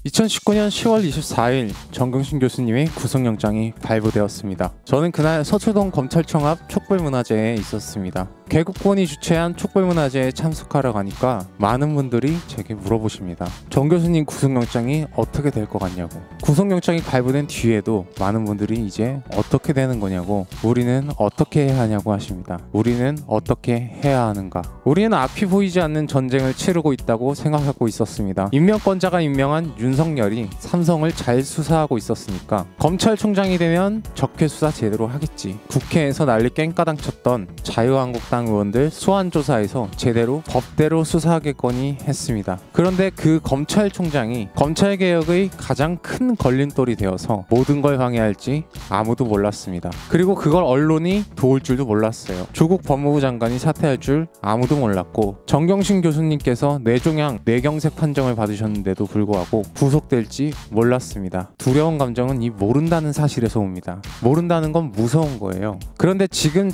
2019년 10월 24일 정경심 교수님의 구속영장이 발부되었습니다. 저는 그날 서초동 검찰청 앞 촛불문화제에 있었습니다. 개국본이 주최한 촛불문화제에 참석하러 가니까 많은 분들이 제게 물어보십니다. 정 교수님 구속영장이 어떻게 될 것 같냐고. 구속영장이 발부된 뒤에도 많은 분들이 이제 어떻게 되는 거냐고, 우리는 어떻게 해야 하냐고 하십니다. 우리는 어떻게 해야 하는가. 우리는 앞이 보이지 않는 전쟁을 치르고 있다고 생각하고 있었습니다. 임명권자가 임명한 윤석열이 삼성을 잘 수사하고 있었으니까 검찰총장이 되면 적폐수사 제대로 하겠지. 국회에서 난리 깽까당 쳤던 자유한국당 의원들 소환조사에서 제대로 법대로 수사하겠거니 했습니다. 그런데 그 검찰총장이 검찰개혁의 가장 큰 걸림돌이 되어서 모든 걸 방해할지 아무도 몰랐습니다. 그리고 그걸 언론이 도울 줄도 몰랐어요. 조국 법무부 장관이 사퇴할 줄 아무도 몰랐고, 정경심 교수님께서 뇌종양, 뇌경색 판정을 받으셨는데도 불구하고 구속될지 몰랐습니다. 두려운 감정은 이 모른다는 사실에서 옵니다. 모른다는 건 무서운 거예요. 그런데 지금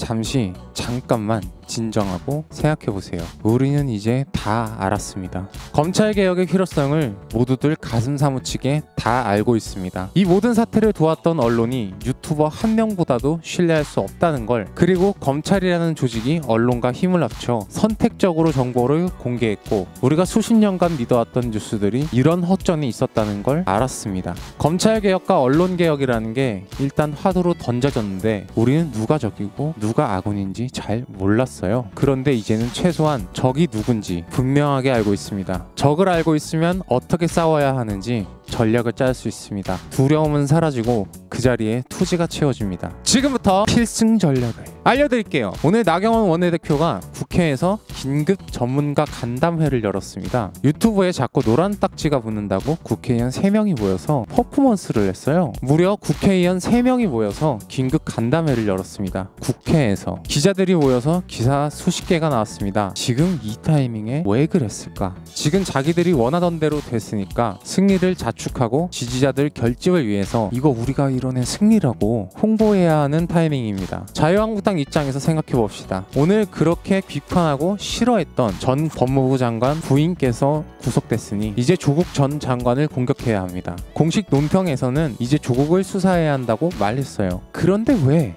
잠깐만 진정하고 생각해보세요. 우리는 이제 다 알았습니다. 검찰개혁의 필요성을 모두들 가슴 사무치게 다 알고 있습니다. 이 모든 사태를 도왔던 언론이 유튜버 한 명보다도 신뢰할 수 없다는 걸, 그리고 검찰이라는 조직이 언론과 힘을 합쳐 선택적으로 정보를 공개했고, 우리가 수십 년간 믿어왔던 뉴스들이 이런 허점이 있었다는 걸 알았습니다. 검찰개혁과 언론개혁이라는 게 일단 화두로 던져졌는데 우리는 누가 적이고 누가 아군인지 잘 몰랐어요. 그런데 이제는 최소한 적이 누군지 분명하게 알고 있습니다. 적을 알고 있으면 어떻게 싸워야 하는지 전략을 짤 수 있습니다. 두려움은 사라지고 그 자리에 투지가 채워집니다. 지금부터 필승 전략을 알려드릴게요. 오늘 나경원 원내대표가 국회에서 긴급 전문가 간담회를 열었습니다. 유튜브에 자꾸 노란 딱지가 붙는다고 국회의원 3명이 모여서 퍼포먼스를 했어요. 무려 국회의원 3명이 모여서 긴급 간담회를 열었습니다. 국회에서 기자들이 모여서 기사 수십 개가 나왔습니다. 지금 이 타이밍에 왜 그랬을까? 지금 자기들이 원하던 대로 됐으니까 승리를 자축하고 지지자들 결집을 위해서 이거 우리가 이뤄낸 승리라고 홍보해야 하는 타이밍입니다. 자유한국당 입장에서 생각해봅시다. 오늘 그렇게 비판하고 싫어했던 전 법무부 장관 부인께서 구속됐으니 이제 조국 전 장관을 공격해야 합니다. 공식 논평에서는 이제 조국을 수사해야 한다고 말했어요. 그런데 왜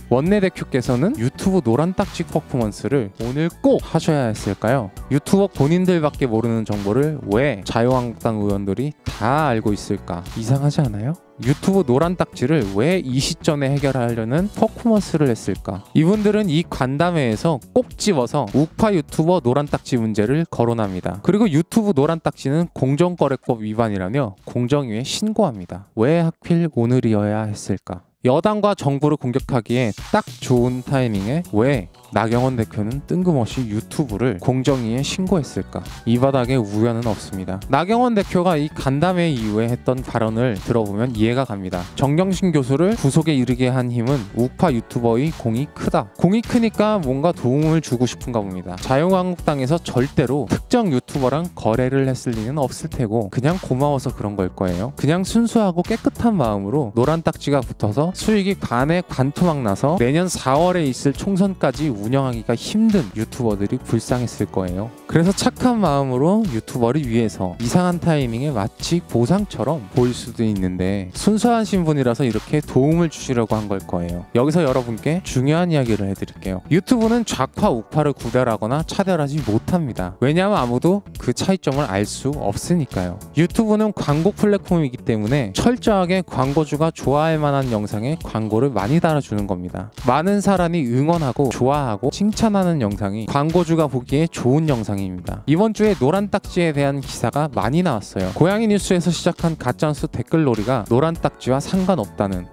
원내대표께서는 유튜브 노란 딱지 퍼포먼스를 오늘 꼭 하셔야 했을까요? 유튜버 본인들밖에 모르는 정보를 왜 자유한국당 의원들이 다 알고 있을까? 이상하지 않아요? 유튜브 노란 딱지를 왜 이 시점에 해결하려는 퍼포먼스를 했을까? 이분들은 이 간담회에서 꼭 집어서 우파 유튜버 노란 딱지 문제를 거론합니다. 그리고 유튜브 노란 딱지는 공정거래법 위반이라며 공정위에 신고합니다. 왜 하필 오늘이어야 했을까? 여당과 정부를 공격하기에 딱 좋은 타이밍에 왜 나경원 대표는 뜬금없이 유튜브를 공정위에 신고했을까? 이 바닥에 우연은 없습니다. 나경원 대표가 이 간담회 이후에 했던 발언을 들어보면 이해가 갑니다. 정경심 교수를 구속에 이르게 한 힘은 우파 유튜버의 공이 크다. 공이 크니까 뭔가 도움을 주고 싶은가 봅니다. 자유한국당에서 절대로 특정 유튜버랑 거래를 했을 리는 없을 테고 그냥 고마워서 그런 걸 거예요. 그냥 순수하고 깨끗한 마음으로 노란 딱지가 붙어서 수익이 반에 반토막 나서 내년 4월에 있을 총선까지 운영하기가 힘든 유튜버들이 불쌍했을 거예요. 그래서 착한 마음으로 유튜버를 위해서 이상한 타이밍에 마치 보상처럼 보일 수도 있는데 순수한 신분이라서 이렇게 도움을 주시려고 한 걸 거예요. 여기서 여러분께 중요한 이야기를 해드릴게요. 유튜브는 좌파 우파를 구별하거나 차별하지 못합니다. 왜냐하면 아무도 그 차이점을 알 수 없으니까요. 유튜브는 광고 플랫폼이기 때문에 철저하게 광고주가 좋아할 만한 영상에 광고를 많이 달아주는 겁니다. 많은 사람이 응원하고 좋아하고 칭찬하는 영상이 광고주가 보기에 좋은 영상입니다. 이번 주에 노란 딱지에 대한 기사가 많이 나왔어요. 고양이 뉴스에서 시작한 가짜뉴스 댓글놀이가 노란 딱지와 상관없다는,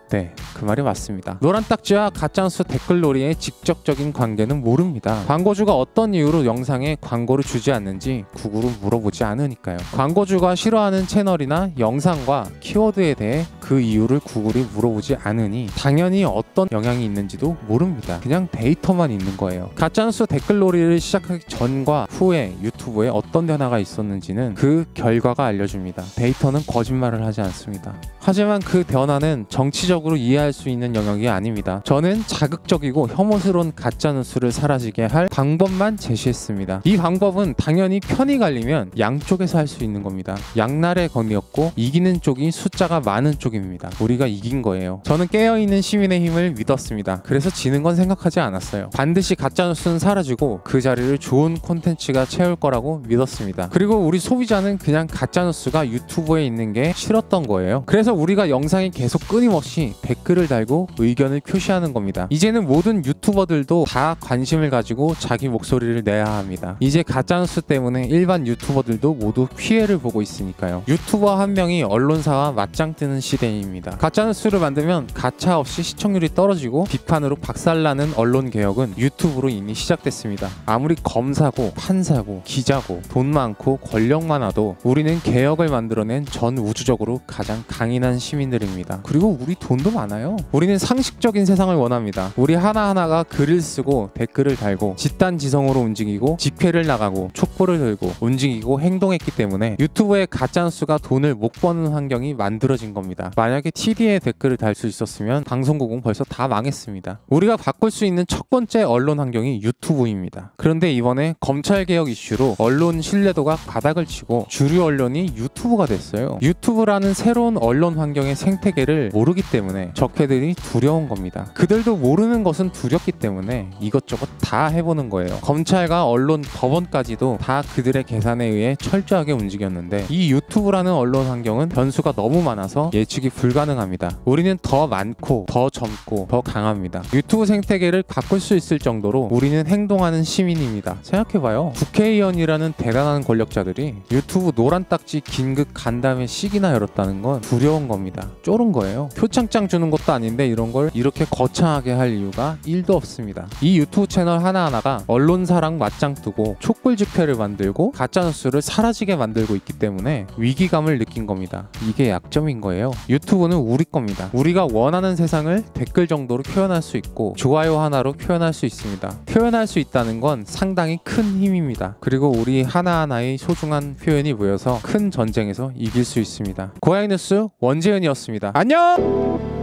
그 말이 맞습니다. 노란 딱지와 가짜뉴스 댓글놀이의 직접적인 관계는 모릅니다. 광고주가 어떤 이유로 영상에 광고를 주지 않는지 구글은 물어보지 않으니까요. 광고주가 싫어하는 채널이나 영상과 키워드에 대해 그 이유를 구글이 물어보지 않으니 당연히 어떤 영향이 있는지도 모릅니다. 그냥 데이터만 있는 거예요. 가짜뉴스 댓글놀이를 시작하기 전과 후에 유튜브에 어떤 변화가 있었는지는 그 결과가 알려줍니다. 데이터는 거짓말을 하지 않습니다. 하지만 그 변화는 정치적으로 이해할 수 있는 영역이 아닙니다. 저는 자극적이고 혐오스러운 가짜뉴스를 사라지게 할 방법만 제시했습니다. 이 방법은 당연히 편이 갈리면 양쪽에서 할 수 있는 겁니다. 양날의 검이었고 이기는 쪽이 숫자가 많은 쪽입니다. 우리가 이긴 거예요. 저는 깨어있는 시민의 힘을 믿었습니다. 그래서 지는 건 생각하지 않았어요. 반드시 가짜뉴스는 사라지고 그 자리를 좋은 콘텐츠가 채울 거라고 믿었습니다. 그리고 우리 소비자는 그냥 가짜뉴스가 유튜브에 있는 게 싫었던 거예요. 그래서 우리가 영상에 계속 끊임없이 댓글을 달고 의견을 표시하는 겁니다. 이제는 모든 유튜버들도 다 관심을 가지고 자기 목소리를 내야 합니다. 이제 가짜뉴스 때문에 일반 유튜버들도 모두 피해를 보고 있으니까요. 유튜버 한 명이 언론사와 맞짱 뜨는 시대입니다. 가짜뉴스를 만들면 가차 없이 시청률이 떨어지고 비판으로 박살나는 언론 개혁은 유튜브로 이미 시작됐습니다. 아무리 검사고 판사고 기자고 돈 많고 권력 많아도 우리는 개혁을 만들어낸 전 우주적으로 가장 강인한 시민들입니다. 그리고 우리 돈도 많아요. 우리는 상식적인 세상을 원합니다. 우리 하나하나가 글을 쓰고 댓글을 달고 집단지성으로 움직이고 집회를 나가고 촛불을 들고 움직이고 행동했기 때문에 유튜브의 가짜뉴스가 돈을 못 버는 환경이 만들어진 겁니다. 만약에 TV에 댓글을 달 수 있었으면 방송국은 벌써 다 망했습니다. 우리가 바꿀 수 있는 첫 번째 언론 환경이 유튜브입니다. 그런데 이번에 검찰개혁 이슈로 언론 신뢰도가 바닥을 치고 주류 언론이 유튜브가 됐어요. 유튜브라는 새로운 언론 환경의 생태계를 모르기 때문에 적폐들이 두려운 겁니다. 그들도 모르는 것은 두렵기 때문에 이것저것 다 해보는 거예요. 검찰과 언론, 법원까지도 다 그들의 계산에 의해 철저하게 움직였는데 이 유튜브라는 언론 환경은 변수가 너무 많아서 예측이 불가능합니다. 우리는 더 많고 더 젊고 더 강합니다. 유튜브 생태계를 바꿀 수 있을 정도로 우리는 행동하는 시민입니다. 생각해봐요. 국회의원이라는 대단한 권력자들이 유튜브 노란 딱지 긴급 간담회 식이나 열었다는 건 두려운 겁니다. 쫄은 거예요. 표창장 주는 것도 아닌데 이런 걸 이렇게 거창하게 할 이유가 1도 없습니다. 이 유튜브 채널 하나하나가 언론사랑 맞짱 뜨고 촛불 집회를 만들고 가짜뉴스를 사라지게 만들고 있기 때문에 위기감을 느낀 겁니다. 이게 약점인 거예요. 유튜브는 우리 겁니다. 우리가 원하는 세상을 댓글 정도로 표현할 수 있고 좋아요 하나로 표현할 수 있습니다. 표현할 수 있다는 건 상당히 큰 힘입니다. 그리고 우리 하나하나의 소중한 표현이 모여서 큰 전쟁에서 이길 수 있습니다. 고양이 뉴스 원재현이었습니다. 안녕!